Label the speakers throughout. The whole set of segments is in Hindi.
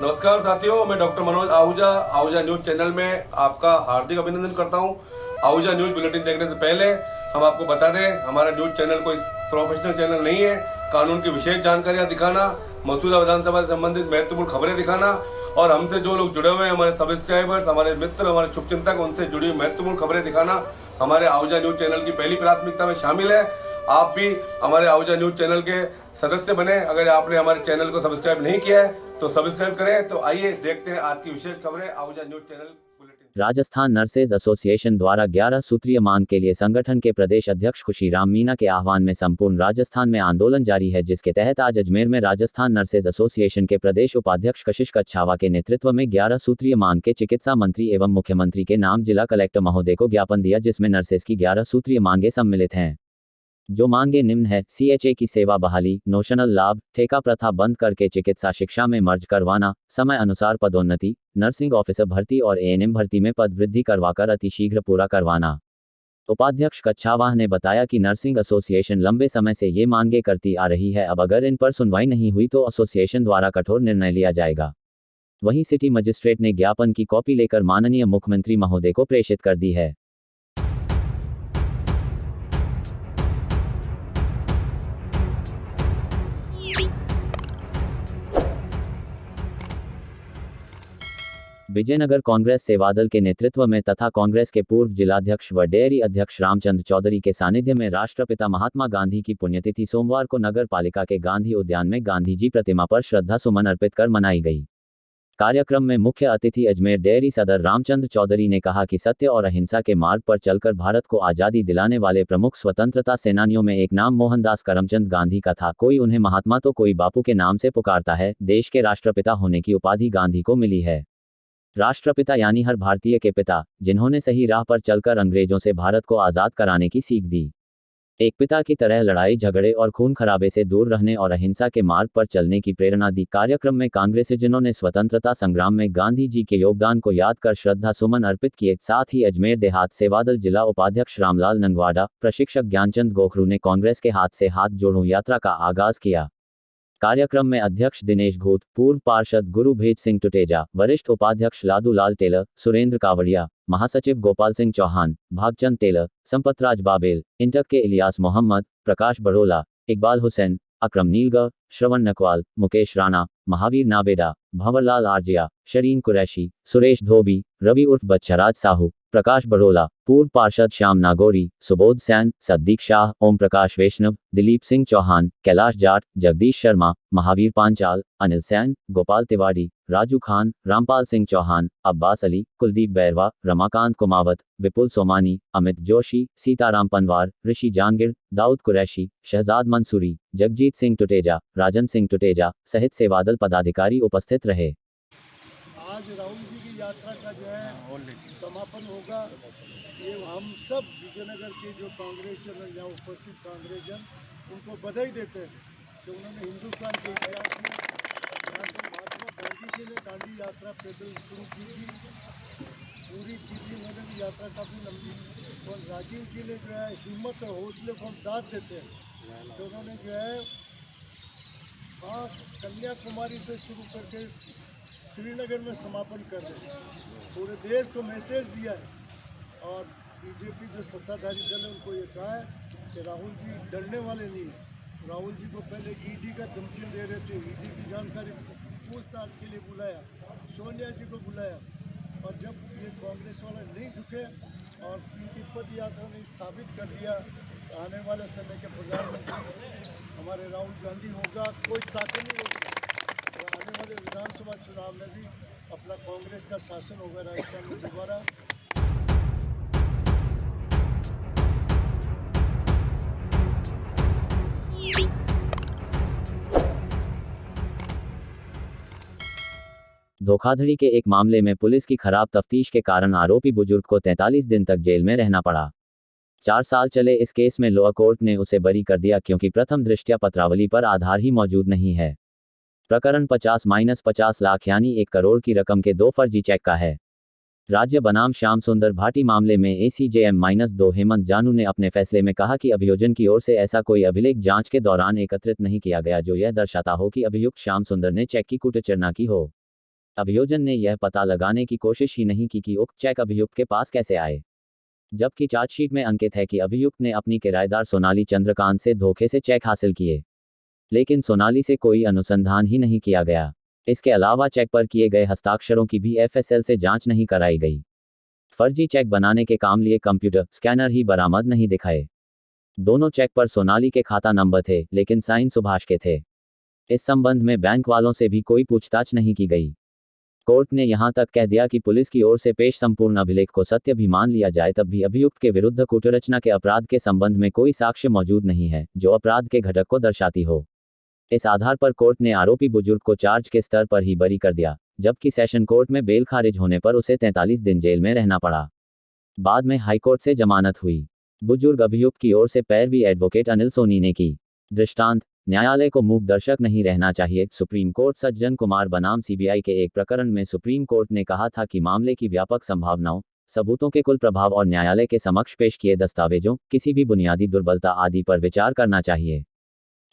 Speaker 1: नमस्कार साथियों, मैं doctor Manoj Ahuja Ahuja news channel में आपका हार्दिक अभिनंदन करता हूं। आहूजा न्यूज बुलेटिन देखने से पहले हम आपको बता दें, हमारा न्यूज चैनल कोई प्रोफेशनल चैनल नहीं है। कानून की विशेष जानकारियां दिखाना, मौजूदा विधानसभा से संबंधित महत्वपूर्ण खबरें दिखाना और हमसे जो लोग जुड़े हुए हैं, हमारे सब्सक्राइबर्स, हमारे मित्र, हमारे शुभचिंतक, उनसे जुड़ी हुई महत्वपूर्ण खबरें दिखाना हमारे आहूजा न्यूज चैनल की पहली प्राथमिकता में शामिल है। आप भी हमारे आहूजा न्यूज चैनल के सदस्य बने। अगर आपने हमारे चैनल को सब्सक्राइब नहीं किया है तो सब्सक्राइब करें। तो आइए देखते हैं आज की विशेष खबरें Ahuja news channel bulletin.
Speaker 2: Rajasthan nurses association द्वारा 11 सूत्रीय मांग के लिए संगठन के प्रदेश अध्यक्ष खुशीराम मीणा के आह्वान में संपूर्ण राजस्थान में आंदोलन जारी है, जिसके तहत आज अजमेर में राजस्थान नर्सेज एसोसिएशन के प्रदेश उपाध्यक्ष कशिश कच्छावा के नेतृत्व में 11 सूत्रीय मांग के चिकित्सा मंत्री एवं मुख्यमंत्री के नाम जिला कलेक्टर महोदय को ज्ञापन दिया, जिसमें नर्सेज की 11 सूत्रीय मांगे सम्मिलित हैं। जो मांगे निम्न है: CHA की सेवा बहाली, नोशनल लाभ, ठेका प्रथा बंद करके चिकित्सा शिक्षा में मर्ज करवाना, समय अनुसार पदोन्नति, नर्सिंग ऑफिसर भर्ती और ANM भर्ती में पद वृद्धि करवाकर अतिशीघ्र पूरा करवाना। उपाध्यक्ष कच्छावाह ने बताया कि नर्सिंग एसोसिएशन लंबे समय से ये मांगे करती आ रही है। अब अगर इन पर सुनवाई नहीं हुई तो एसोसिएशन द्वारा कठोर निर्णय लिया जाएगा। वहीं सिटी मजिस्ट्रेट ने ज्ञापन की कॉपी लेकर माननीय मुख्यमंत्री महोदय को प्रेषित कर दी है। विजयनगर कांग्रेस सेवादल के नेतृत्व में तथा कांग्रेस के पूर्व जिलाध्यक्ष व डेयरी अध्यक्ष रामचंद्र चौधरी के सानिध्य में राष्ट्रपिता महात्मा गांधी की पुण्यतिथि सोमवार को नगर पालिका के गांधी उद्यान में गांधी जी प्रतिमा पर श्रद्धा सुमन अर्पित कर मनाई गई। कार्यक्रम में मुख्य अतिथि अजमेर डेयरी सदर रामचंद्र चौधरी ने कहा कि सत्य और अहिंसा के मार्ग पर चलकर भारत को आज़ादी दिलाने वाले प्रमुख स्वतंत्रता सेनानियों में एक नाम मोहनदास करमचंद गांधी का था। कोई उन्हें महात्मा तो कोई बापू के नाम से पुकारता है। देश के राष्ट्रपिता होने की उपाधि गांधी को मिली है। राष्ट्रपिता यानी हर भारतीय के पिता, जिन्होंने सही राह पर चलकर अंग्रेजों से भारत को आज़ाद कराने की सीख दी। एक पिता की तरह लड़ाई झगड़े और खून खराबे से दूर रहने और अहिंसा के मार्ग पर चलने की प्रेरणा दी। कार्यक्रम में कांग्रेसीजनों ने स्वतंत्रता संग्राम में गांधी जी के योगदान को याद कर श्रद्धा सुमन अर्पित किए। साथ ही अजमेर देहात सेवादल जिला उपाध्यक्ष रामलाल नंगवाडा, प्रशिक्षक ज्ञानचंद गोखरू ने कांग्रेस के हाथ से हाथ जोड़ो यात्रा का आगाज किया। कार्यक्रम में अध्यक्ष दिनेश घूत, पूर्व पार्षद गुरुभेज सिंह टुटेजा, वरिष्ठ उपाध्यक्ष लादू लाल टेलर, सुरेंद्र कावड़िया, महासचिव गोपाल सिंह चौहान, भागचंद टेलर, संपतराज बाबेल, इंटक के इलियास मोहम्मद, प्रकाश बड़ोला, इकबाल हुसैन, अक्रम नीलगर, श्रवण नकवाल, मुकेश राणा, महावीर नाबेदा, भंवरलाल आर्जिया, शरीन कुरैशी, सुरेश धोबी, रवि उर्फ बच्छराज साहू, प्रकाश बड़ोला, पूर्व पार्षद श्याम नागौरी, सुबोध सैन, सद्दीक शाह, ओम प्रकाश वैष्णव, दिलीप सिंह चौहान, कैलाश जाट, जगदीश शर्मा, महावीर पांचाल, अनिल सैन, गोपाल तिवारी, राजू खान, रामपाल सिंह चौहान, अब्बास अली, कुलदीप बैरवा, रमाकांत कुमावत, विपुल सोमानी, अमित जोशी, सीताराम पनवार, ऋषि जांगिड़, दाऊद कुरैशी, शहजाद मंसूरी, जगजीत सिंह टुटेजा, राजन सिंह टुटेजा सहित सेवादल पदाधिकारी उपस्थित रहे।
Speaker 3: आज राहुल जी की यात्रा का जो है समापन होगा। ये हम सब विजयनगर के जो कांग्रेसजन यहाँ उपस्थित कांग्रेसजन उनको बधाई देते हैं कि उन्होंने हिंदुस्तान के इतिहास में महात्मा गांधी जी ने दांडी यात्रा पैदल शुरू की थी, पूरी की थी। उन्होंने भी यात्रा काफ़ी लंबी, और राजीव जी ने जो है हिम्मत और हौसले को हम दाद देते हैं तो उन्होंने जो है कन्याकुमारी से शुरू करके श्रीनगर में समापन कर रहे, पूरे देश को मैसेज दिया है। और बीजेपी जो सत्ताधारी दल है उनको ये कहा है कि राहुल जी डरने वाले नहीं है। राहुल जी को पहले ईडी का धमकी दे रहे थे, ईडी की जानकारी पूछताछ के लिए बुलाया, सोनिया जी को बुलाया, और जब ये कांग्रेस वाले नहीं झुके और इनकी पद यात्रा ने साबित कर दिया, आने वाले समय के प्रधानमंत्री हमारे राहुल गांधी होगा, कोई ताकत नहीं होगी। तो आने वाले विधानसभा चुनाव में भी अपना कांग्रेस का शासन होगा राजस्थान में दोबारा।
Speaker 2: धोखाधड़ी के एक मामले में पुलिस की खराब तफ्तीश के कारण आरोपी बुजुर्ग को 43 दिन तक जेल में रहना पड़ा। 4 साल चले इस केस में लोअर कोर्ट ने उसे बरी कर दिया, क्योंकि प्रथम दृष्टया पत्रावली पर आधार ही मौजूद नहीं है। प्रकरण 50-50 लाख यानी 1 करोड़ की रकम के 2 फर्जी चेक का है। राज्य बनाम श्याम सुंदर भाटी मामले में ACJM-2 हेमंत जानू ने अपने फैसले में कहा कि अभियोजन की ओर से ऐसा कोई अभिलेख जांच के दौरान एकत्रित नहीं किया गया जो यह दर्शाता हो कि अभियुक्त श्याम सुंदर ने चेक की कूटचर्चा की हो। अभियोजन ने यह पता लगाने की कोशिश ही नहीं की कि उक्त चेक अभियुक्त के पास कैसे आए, जबकि चार्जशीट में अंकित है कि अभियुक्त ने अपनी किराएदार सोनाली चंद्रकांत से धोखे से चेक हासिल किए, लेकिन सोनाली से कोई अनुसंधान ही नहीं किया गया। इसके अलावा चेक पर किए गए हस्ताक्षरों की भी एफएसएल से जांच नहीं कराई गई। फर्जी चेक बनाने के काम लिए कंप्यूटर स्कैनर ही बरामद नहीं दिखाए। दोनों चेक पर सोनाली के खाता नंबर थे, लेकिन साइन सुभाष के थे। इस संबंध में बैंक वालों से भी कोई पूछताछ नहीं की गई। कोर्ट ने यहां तक कह दिया कि पुलिस की ओर से पेश संपूर्ण अभिलेख को सत्य भी मान लिया जाए तब भी अभियुक्त के विरुद्ध कूटरचना के अपराध के संबंध में कोई साक्ष्य मौजूद नहीं है जो अपराध के घटक को दर्शाती हो। इस आधार पर कोर्ट ने आरोपी बुजुर्ग को चार्ज के स्तर पर ही बरी कर दिया, जबकि सेशन कोर्ट में बेल खारिज होने पर उसे 43 दिन जेल में रहना पड़ा। बाद में हाईकोर्ट से जमानत हुई। बुजुर्ग अभियुक्त की ओर से पैरवी एडवोकेट अनिल सोनी ने की। दृष्टांत: न्यायालय को मूक दर्शक नहीं रहना चाहिए। सुप्रीम कोर्ट सज्जन कुमार बनाम सीबीआई के एक प्रकरण में सुप्रीम कोर्ट ने कहा था कि मामले की व्यापक संभावनाओं, सबूतों के कुल प्रभाव और न्यायालय के समक्ष पेश किए दस्तावेजों, किसी भी बुनियादी दुर्बलता आदि पर विचार करना चाहिए।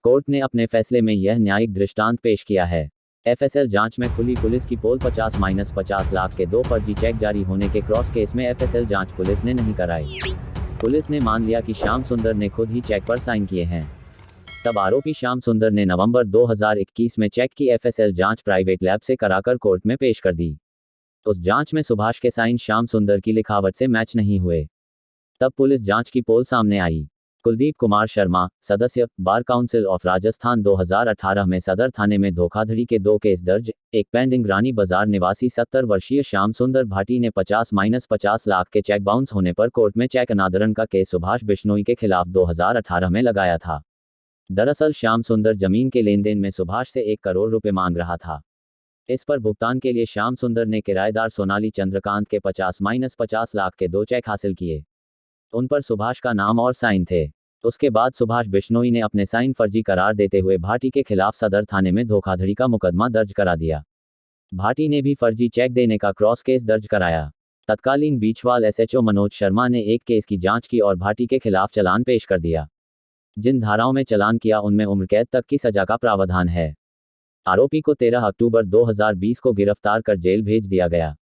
Speaker 2: कोर्ट ने अपने फैसले में यह न्यायिक दृष्टांत पेश किया है। एफएसएल जांच में खुली पुलिस की पोल 50-50 लाख के 2 फर्जी चेक जारी होने के क्रॉस केस में एफएसएल जांच पुलिस ने नहीं कराई। पुलिस ने मान लिया कि श्याम सुंदर ने खुद ही चेक पर साइन किए हैं। तब आरोपी श्याम सुंदर ने नवंबर 2021 में चेक की एफएसएल जांच प्राइवेट लैब से कराकर कोर्ट में पेश कर दी। उस जांच में सुभाष के साइन श्याम सुंदर की लिखावट से मैच नहीं हुए। तब पुलिस जांच की पोल सामने आई। कुलदीप कुमार शर्मा, सदस्य, बार काउंसिल ऑफ राजस्थान, 2018 में सदर थाने में धोखाधड़ी के 2 केस दर्ज। एक पेंडिंग। रानी बाजार निवासी 70 वर्षीय श्याम सुंदर भाटी ने 50-50 लाख के चेक बाउंस होने पर कोर्ट में चेक अनादरण का केस सुभाष बिश्नोई के खिलाफ 2018 में लगाया था। दरअसल श्याम सुंदर जमीन के लेन देन में सुभाष से 1 करोड़ रुपए मांग रहा था। इस पर भुगतान के लिए श्याम सुंदर ने किराएदार सोनाली चंद्रकांत के 50-50 लाख के 2 चेक हासिल किए। उन पर सुभाष का नाम और साइन थे। उसके बाद सुभाष बिश्नोई ने अपने साइन फर्जी करार देते हुए भाटी के खिलाफ सदर थाने में धोखाधड़ी का मुकदमा दर्ज करा दिया। भाटी ने भी फर्जी चेक देने का क्रॉस केस दर्ज कराया। तत्कालीन बीचवाल एसएचओ मनोज शर्मा ने एक केस की जांच की और भाटी के खिलाफ चालान पेश कर दिया। जिन धाराओं में चालान किया उनमें उम्र कैद तक की सजा का प्रावधान है। आरोपी को 13 अक्टूबर 2020 को गिरफ्तार कर जेल भेज दिया गया।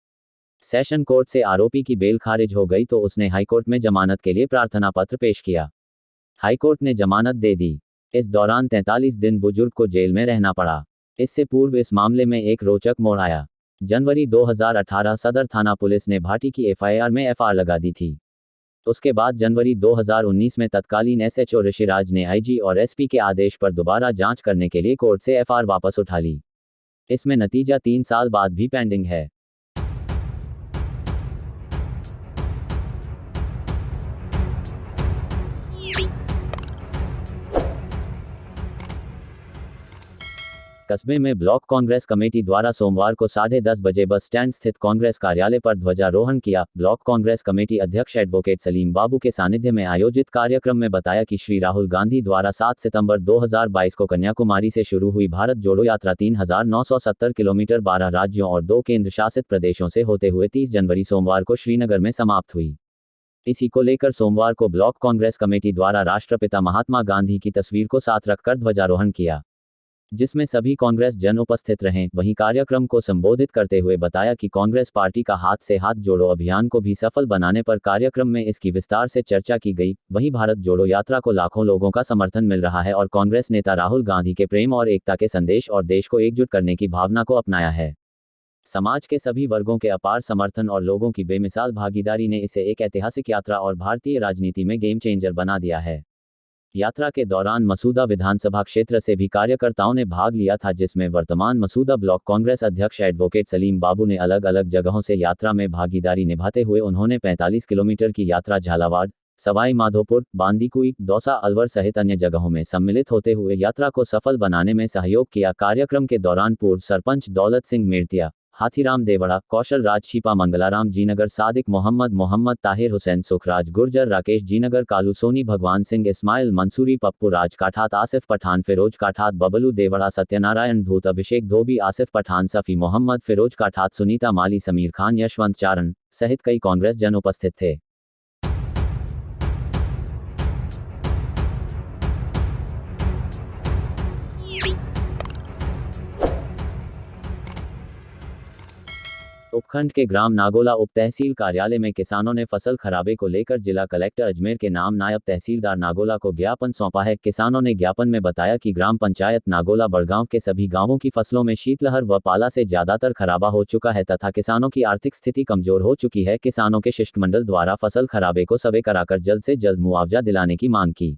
Speaker 2: सेशन कोर्ट से आरोपी की बेल खारिज हो गई तो उसने हाईकोर्ट में जमानत के लिए प्रार्थना पत्र पेश किया। हाईकोर्ट ने जमानत दे दी। इस दौरान 43 दिन बुजुर्ग को जेल में रहना पड़ा। इससे पूर्व इस मामले में एक रोचक मोड़ आया। जनवरी 2018 सदर थाना पुलिस ने भाटी की एफआईआर में एफआईआर लगा दी थी। उसके बाद जनवरी 2019 में तत्कालीन एसएचओ ऋषिराज ने आईजी और एसपी के आदेश पर दोबारा जांच करने के लिए कोर्ट से एफआईआर वापस उठा ली। इसमें नतीजा 3 साल बाद भी पेंडिंग है। कस्बे में ब्लॉक कांग्रेस कमेटी द्वारा सोमवार को 10:30 बजे बस स्टैंड स्थित कांग्रेस कार्यालय पर ध्वजारोहण किया। ब्लॉक कांग्रेस कमेटी अध्यक्ष एडवोकेट सलीम बाबू के सानिध्य में आयोजित कार्यक्रम में बताया कि श्री राहुल गांधी द्वारा 7 सितंबर 2022 को कन्याकुमारी से शुरू हुई भारत जोड़ो यात्रा 3970 किलोमीटर 12 राज्यों और 2 केंद्र शासित प्रदेशों से होते हुए 30 जनवरी सोमवार को श्रीनगर में समाप्त हुई। इसी को लेकर सोमवार को ब्लॉक कांग्रेस कमेटी द्वारा राष्ट्रपिता महात्मा गांधी की तस्वीर को साथ रखकर ध्वजारोहण किया, जिसमें सभी कांग्रेस जन उपस्थित रहे। वहीं कार्यक्रम को संबोधित करते हुए बताया कि कांग्रेस पार्टी का हाथ से हाथ जोड़ो अभियान को भी सफल बनाने पर कार्यक्रम में इसकी विस्तार से चर्चा की गई। वहीं भारत जोड़ो यात्रा को लाखों लोगों का समर्थन मिल रहा है और कांग्रेस नेता राहुल गांधी के प्रेम और एकता के संदेश और देश को एकजुट करने की भावना को अपनाया है। समाज के सभी वर्गों के अपार समर्थन और लोगों की बेमिसाल भागीदारी ने इसे एक ऐतिहासिक यात्रा और भारतीय राजनीति में गेम चेंजर बना दिया है। यात्रा के दौरान मसूदा विधानसभा क्षेत्र से भी कार्यकर्ताओं ने भाग लिया था, जिसमें वर्तमान मसूदा ब्लॉक कांग्रेस अध्यक्ष एडवोकेट सलीम बाबू ने अलग अलग जगहों से यात्रा में भागीदारी निभाते हुए उन्होंने 45 किलोमीटर की यात्रा झालावाड़, सवाई माधोपुर, बांदीकुई, दौसा, अलवर सहित अन्य जगहों में सम्मिलित होते हुए यात्रा को सफल बनाने में सहयोग किया। कार्यक्रम के दौरान पूर्व सरपंच दौलत सिंह मेड़तिया, हाथीराम देवड़ा, कौशल राज छिपा, मंगलाराम जीनगर, सादिक मोहम्मद ताहिर हुसैन, सुखराज गुर्जर, राकेश जीनगर, कालू सोनी, भगवान सिंह, इस्माइल मंसूरी, पप्पू राज काठात, आसिफ पठान, फिरोज काठात, बबलू देवड़ा, सत्यनारायण धूत, अभिषेक धोबी, आसिफ पठान, सफ़ी मोहम्मद, फिरोज काठात, सुनीता माली, समीर खान, यशवंत चारण सहित कई कांग्रेस जन उपस्थित थे। उपखंड के ग्राम नागोला उप तहसील कार्यालय में किसानों ने फसल खराबे को लेकर जिला कलेक्टर अजमेर के नाम नायब तहसीलदार नागोला को ज्ञापन सौंपा है। किसानों ने ज्ञापन में बताया कि ग्राम पंचायत नागोला बड़गांव के सभी गांवों की फसलों में शीतलहर व पाला से ज्यादातर खराबा हो चुका है तथा किसानों की आर्थिक स्थिति कमजोर हो चुकी है। किसानों के शिष्टमंडल द्वारा फसल खराबे को सर्वे कराकर जल्द से जल्द मुआवजा दिलाने की मांग की।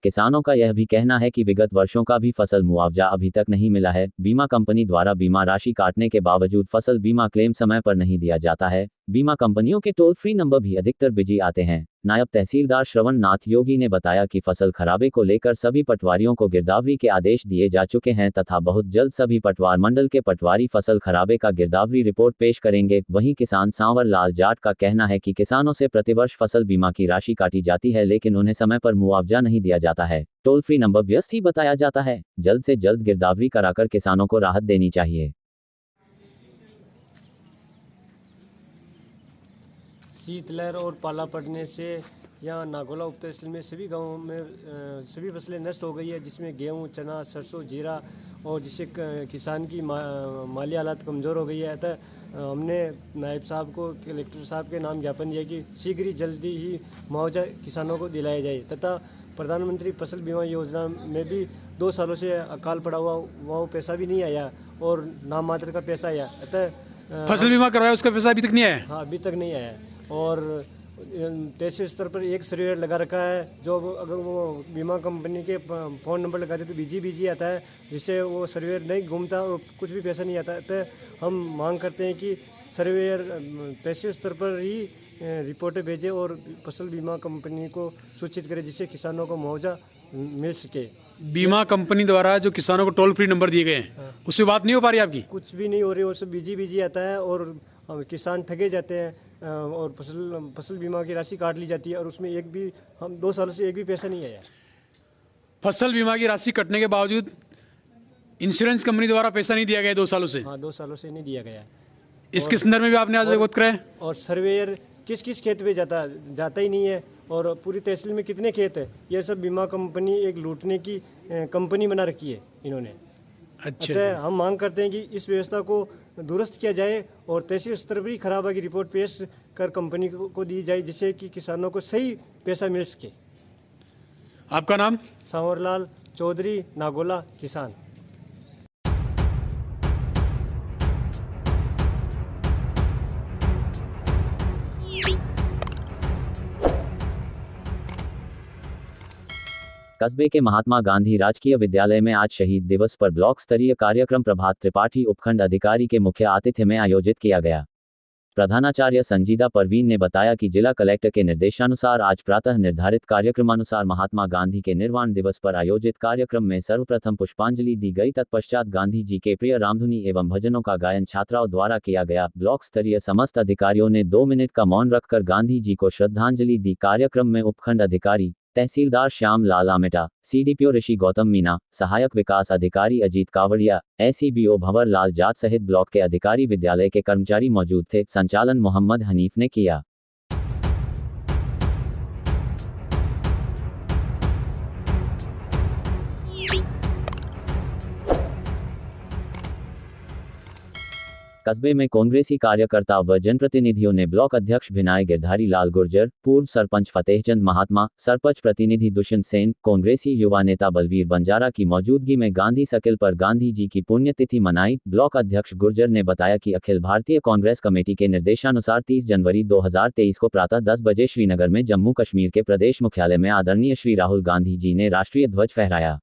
Speaker 2: किसानों का यह भी कहना है कि विगत वर्षों का भी फसल मुआवजा अभी तक नहीं मिला है। बीमा कंपनी द्वारा बीमा राशि काटने के बावजूद फसल बीमा क्लेम समय पर नहीं दिया जाता है। बीमा कंपनियों के टोल फ्री नंबर भी अधिकतर बिजी आते हैं। नायब तहसीलदार श्रवण नाथ योगी ने बताया कि फसल खराबे को लेकर सभी पटवारियों को गिरदावरी के आदेश दिए जा चुके हैं तथा बहुत जल्द सभी पटवार मंडल के पटवारी फसल खराबे का गिरदावरी रिपोर्ट पेश करेंगे। वहीं किसान सांवर लाल जाट का कहना है कि किसानों से प्रतिवर्ष फसल बीमा की राशि काटी जाती है लेकिन उन्हें समय पर मुआवजा नहीं दिया जाता है। टोल फ्री नंबर व्यस्त ही बताया जाता है। जल्द से जल्द गिरदावरी कराकर किसानों को राहत देनी चाहिए।
Speaker 4: शीतलहर और पाला पड़ने से यहाँ नागोला उप तहसील में सभी गांवों में सभी फसलें नष्ट हो गई है, जिसमें गेहूं, चना, सरसों, जीरा और जिससे किसान की माली हालत कमज़ोर हो गई है। अतः हमने नायब साहब को कलेक्टर साहब के नाम ज्ञापन दिया कि शीघ्र ही जल्दी ही मुआवजा किसानों को दिलाया जाए तथा प्रधानमंत्री फसल बीमा योजना में भी 2 सालों से अकाल पड़ा हुआ वो पैसा भी नहीं आया और नाम मात्र का पैसा आया। अतः
Speaker 5: फसल बीमा करवाया उसका पैसा अभी तक नहीं आया।
Speaker 4: हाँ, अभी तक नहीं आया और तहसील स्तर पर एक सर्वेयर लगा रखा है जो अगर वो बीमा कंपनी के फ़ोन नंबर लगाते तो बिजी आता है, जिससे वो सर्वेयर नहीं घूमता और कुछ भी पैसा नहीं आता। तो हम मांग करते हैं कि सर्वेयर तहसील स्तर पर ही रिपोर्टें भेजे और फसल बीमा कंपनी को सूचित करे जिससे किसानों को मुआवजा मिल सके।
Speaker 5: बीमा कंपनी द्वारा जो किसानों को टोल फ्री नंबर दिए गए हैं उससे बात नहीं हो पा रही आपकी?
Speaker 4: कुछ भी नहीं हो रही, वो सब बिजी आता है और किसान ठगे जाते हैं और फसल बीमा की राशि काट ली जाती है और उसमें एक भी हम 2 सालों से एक भी पैसा नहीं आया।
Speaker 5: फसल बीमा की राशि कटने के बावजूद इंश्योरेंस कंपनी द्वारा पैसा नहीं दिया गया 2 सालों से?
Speaker 4: हाँ, 2 सालों से नहीं दिया गया।
Speaker 5: इसके संदर्भ में भी आपने आज अवगत कराया?
Speaker 4: और सर्वेयर किस किस खेत पे जाता ही नहीं है और पूरी तहसील में कितने खेत है, ये सब बीमा कंपनी एक लूटने की कंपनी बना रखी है इन्होंने।
Speaker 5: अच्छा,
Speaker 4: अतः हम मांग करते हैं कि इस व्यवस्था को दुरुस्त किया जाए और तहसील स्तर पर ही खराबा की रिपोर्ट पेश कर कंपनी को दी जाए जिससे कि किसानों को सही पैसा मिल सके।
Speaker 5: आपका नाम?
Speaker 4: सांवरलाल चौधरी, नागोला किसान।
Speaker 2: कस्बे के महात्मा गांधी राजकीय विद्यालय में आज शहीद दिवस पर ब्लॉक स्तरीय कार्यक्रम प्रभात त्रिपाठी उपखंड अधिकारी के मुख्य आतिथ्य में आयोजित किया गया। प्रधानाचार्य संजीदा परवीन ने बताया कि जिला कलेक्टर के निर्देशानुसार आज प्रातः निर्धारित कार्यक्रमानुसार महात्मा गांधी के निर्वाण दिवस पर आयोजित कार्यक्रम में सर्वप्रथम पुष्पांजलि दी गई। तत्पश्चात गांधी जी के प्रिय रामधुनी एवं भजनों का गायन छात्राओं द्वारा किया गया। ब्लॉक स्तरीय समस्त अधिकारियों ने 2 मिनट का मौन रखकर गांधी जी को श्रद्धांजलि दी। कार्यक्रम में उपखंड अधिकारी तहसीलदार श्याम लाल आमेटा, सीडीपीओ ऋषि गौतम मीना, सहायक विकास अधिकारी अजीत कावड़िया, एसीबीओ भंवर लाल जाट सहित ब्लॉक के अधिकारी विद्यालय के कर्मचारी मौजूद थे। संचालन मोहम्मद हनीफ ने किया। कस्बे में कांग्रेसी कार्यकर्ता व जनप्रतिनिधियों ने ब्लॉक अध्यक्ष भिनाय गिरधारी लाल गुर्जर, पूर्व सरपंच फतेहचंद महात्मा, सरपंच प्रतिनिधि दुष्यंत सेन, कांग्रेसी युवा नेता बलवीर बंजारा की मौजूदगी में गांधी सर्किल पर गांधी जी की पुण्यतिथि मनाई। ब्लॉक अध्यक्ष गुर्जर ने बताया कि अखिल भारतीय कांग्रेस कमेटी के निर्देशानुसार 30 जनवरी 2023 को प्रातः 10 बजे श्रीनगर में जम्मू कश्मीर के प्रदेश मुख्यालय में आदरणीय श्री राहुल गांधी जी ने राष्ट्रीय ध्वज फहराया।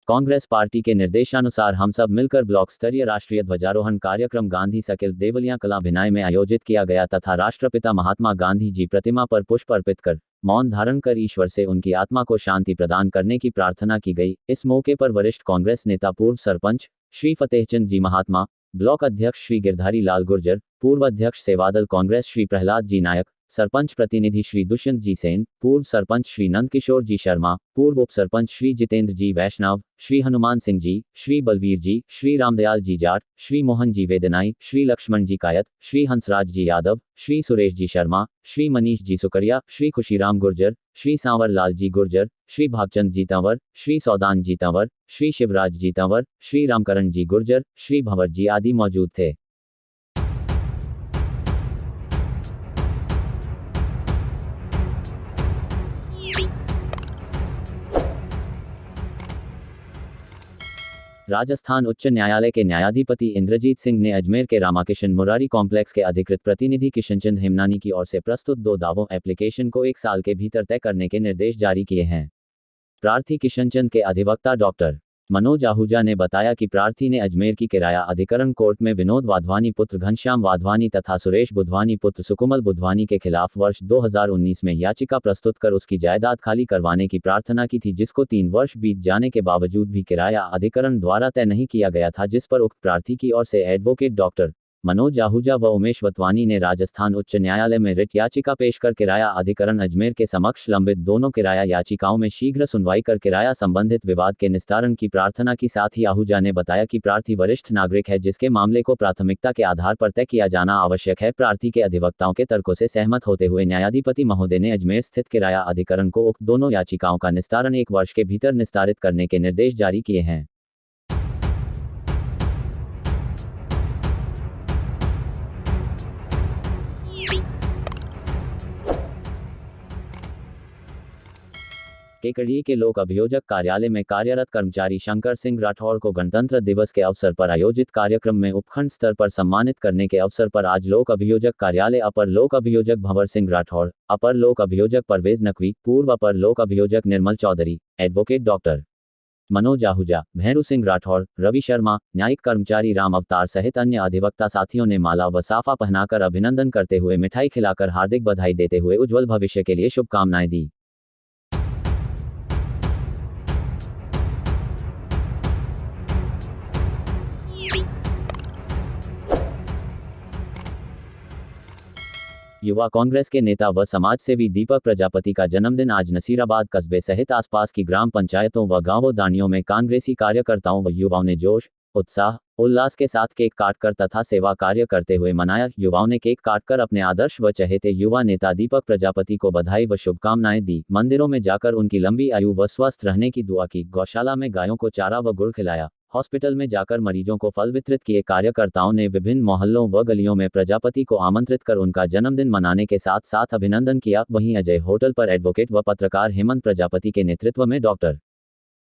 Speaker 2: कांग्रेस पार्टी के निर्देशानुसार हम सब मिलकर ब्लॉक स्तरीय राष्ट्रीय ध्वजारोहण कार्यक्रम गांधी सर्किल देवलिया कला भिनाई में आयोजित किया गया तथा राष्ट्रपिता महात्मा गांधी जी प्रतिमा पर पुष्प अर्पित कर मौन धारण कर ईश्वर से उनकी आत्मा को शांति प्रदान करने की प्रार्थना की गई। इस मौके पर वरिष्ठ कांग्रेस नेता पूर्व सरपंच श्री फतेहचंद जी महात्मा, ब्लॉक अध्यक्ष श्री गिरधारी लाल गुर्जर, पूर्व अध्यक्ष सेवादल कांग्रेस श्री प्रहलाद जी नायक, सरपंच प्रतिनिधि श्री दुष्यंत जी सेन, पूर्व सरपंच श्री नंदकिशोर जी शर्मा, पूर्व उप सरपंच श्री जितेंद्र जी वैष्णव, श्री हनुमान सिंह जी, श्री बलवीर जी, श्री रामदयाल जी जाट, श्री मोहन जी वेदनाई, श्री लक्ष्मण जी कायत, श्री हंसराज जी यादव, श्री सुरेश जी शर्मा, श्री मनीष जी सुकरिया, श्री खुशीराम गुर्जर, श्री सांवर लाल जी गुर्जर, श्री भागचंद जी तंवर, श्री सौदान जी तंवर, श्री शिवराज जी तंवर, श्री रामकरण जी गुर्जर, श्री भंवर जी आदि मौजूद थे। राजस्थान उच्च न्यायालय के न्यायाधिपति इंद्रजीत सिंह ने अजमेर के रामाकिशन मुरारी कॉम्प्लेक्स के अधिकृत प्रतिनिधि किशनचंद हेमनानी की ओर से प्रस्तुत 2 दावों एप्लीकेशन को 1 साल के भीतर तय करने के निर्देश जारी किए हैं। प्रार्थी किशनचंद के अधिवक्ता डॉक्टर मनोज आहूजा ने बताया कि प्रार्थी ने अजमेर की किराया अधिकरण कोर्ट में विनोद वाधवानी पुत्र घनश्याम वाधवानी तथा सुरेश बुधवानी पुत्र सुकुमल बुधवानी के खिलाफ वर्ष 2019 में याचिका प्रस्तुत कर उसकी जायदाद खाली करवाने की प्रार्थना की थी, जिसको 3 वर्ष बीत जाने के बावजूद भी किराया अधिकरण द्वारा तय नहीं किया गया था, जिस पर उक्त प्रार्थी की ओर से एडवोकेट डॉक्टर मनोज आहूजा व उमेश वतवानी ने राजस्थान उच्च न्यायालय में रिट याचिका पेश कर किराया अधिकरण अजमेर के समक्ष लंबित दोनों किराया याचिकाओं में शीघ्र सुनवाई कर किराया संबंधित विवाद के निस्तारण की प्रार्थना की। साथ ही आहूजा ने बताया कि प्रार्थी वरिष्ठ नागरिक है, जिसके मामले को प्राथमिकता के आधार पर तय किया जाना आवश्यक है। प्रार्थी के अधिवक्ताओं के तर्कों से सहमत होते हुए न्यायाधिपति महोदय ने अजमेर स्थित किराया अधिकरण को उक्त दोनों याचिकाओं का निस्तारण 1 वर्ष के भीतर निस्तारित करने के निर्देश जारी किए हैं। केकड़ी के लोक अभियोजक कार्यालय में कार्यरत कर्मचारी शंकर सिंह राठौड़ को गणतंत्र दिवस के अवसर पर आयोजित कार्यक्रम में उपखंड स्तर पर सम्मानित करने के अवसर पर आज लोक अभियोजक कार्यालय अपर लोक अभियोजक भंवर सिंह राठौड़, अपर लोक अभियोजक परवेज नकवी, पूर्व अपर लोक अभियोजक निर्मल चौधरी, एडवोकेट डॉक्टर मनोज आहूजा, भैरू सिंह राठौड़, रवि शर्मा, न्यायिक कर्मचारी राम अवतार सहित अन्य अधिवक्ता साथियों ने माला व साफा पहनाकर अभिनंदन करते हुए मिठाई खिलाकर हार्दिक बधाई देते हुए उज्जवल भविष्य के लिए शुभकामनाएं दी। युवा कांग्रेस के नेता व समाजसेवी दीपक प्रजापति का जन्मदिन आज नसीराबाद कस्बे सहित आसपास की ग्राम पंचायतों व गांवों दानियों में कांग्रेसी कार्यकर्ताओं व युवाओं ने जोश, उत्साह, उल्लास के साथ केक काटकर तथा सेवा कार्य करते हुए मनाया। युवाओं ने केक काटकर अपने आदर्श व चहेते युवा नेता दीपक प्रजापति को बधाई व शुभकामनाएं दी। मंदिरों में जाकर उनकी लंबी आयु व स्वस्थ रहने की दुआ की। गौशाला में गायों को चारा व गुड़ खिलाया। हॉस्पिटल में जाकर मरीजों को फल वितरित किए। कार्यकर्ताओं ने विभिन्न मोहल्लों व गलियों में प्रजापति को आमंत्रित कर उनका जन्मदिन मनाने के साथ साथ अभिनंदन किया। वहीं अजय होटल पर एडवोकेट व पत्रकार हेमंत प्रजापति के नेतृत्व में डॉक्टर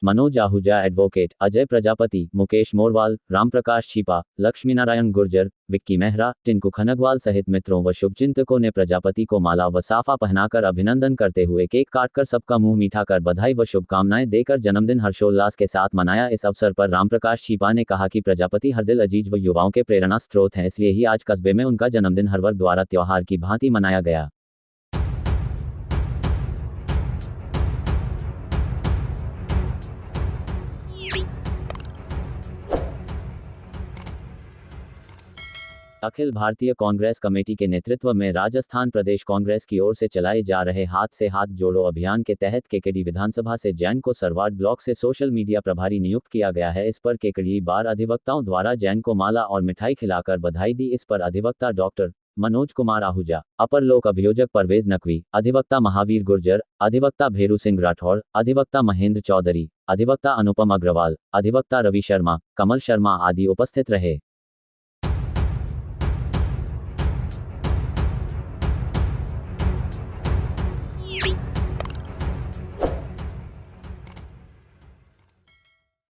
Speaker 2: मनोज आहूजा, एडवोकेट अजय प्रजापति, मुकेश मोरवाल, रामप्रकाश छिपा, लक्ष्मीनारायण गुर्जर, विक्की मेहरा, टिंकू खनगवाल सहित मित्रों व शुभचिंतकों ने प्रजापति को माला व साफा पहनाकर अभिनंदन करते हुए केक काटकर सबका मुंह मीठा कर बधाई व शुभकामनाएं देकर जन्मदिन हर्षोल्लास के साथ मनाया। इस अवसर पर रामप्रकाश छिपा ने कहा कि प्रजापति हर दिल अजीज व युवाओं के प्रेरणा स्रोत हैं, इसलिए ही आज कस्बे में उनका जन्मदिन हर वर्ग द्वारा त्योहार की भांति मनाया गया। अखिल भारतीय कांग्रेस कमेटी के नेतृत्व में राजस्थान प्रदेश कांग्रेस की ओर से चलाए जा रहे हाथ से हाथ जोड़ो अभियान के तहत केकड़ी विधानसभा से जैन को सरवाड ब्लॉक से सोशल मीडिया प्रभारी नियुक्त किया गया है। इस पर केकड़ी बार अधिवक्ताओं द्वारा जैन को माला और मिठाई खिलाकर बधाई दी। इस पर अधिवक्ता डॉक्टर मनोज कुमार आहूजा, अपर लोक अभियोजक परवेज नकवी, अधिवक्ता महावीर गुर्जर, अधिवक्ता भैरू सिंह राठौड़, अधिवक्ता महेंद्र चौधरी, अधिवक्ता अनुपम अग्रवाल, अधिवक्ता रवि शर्मा, कमल शर्मा आदि उपस्थित रहे।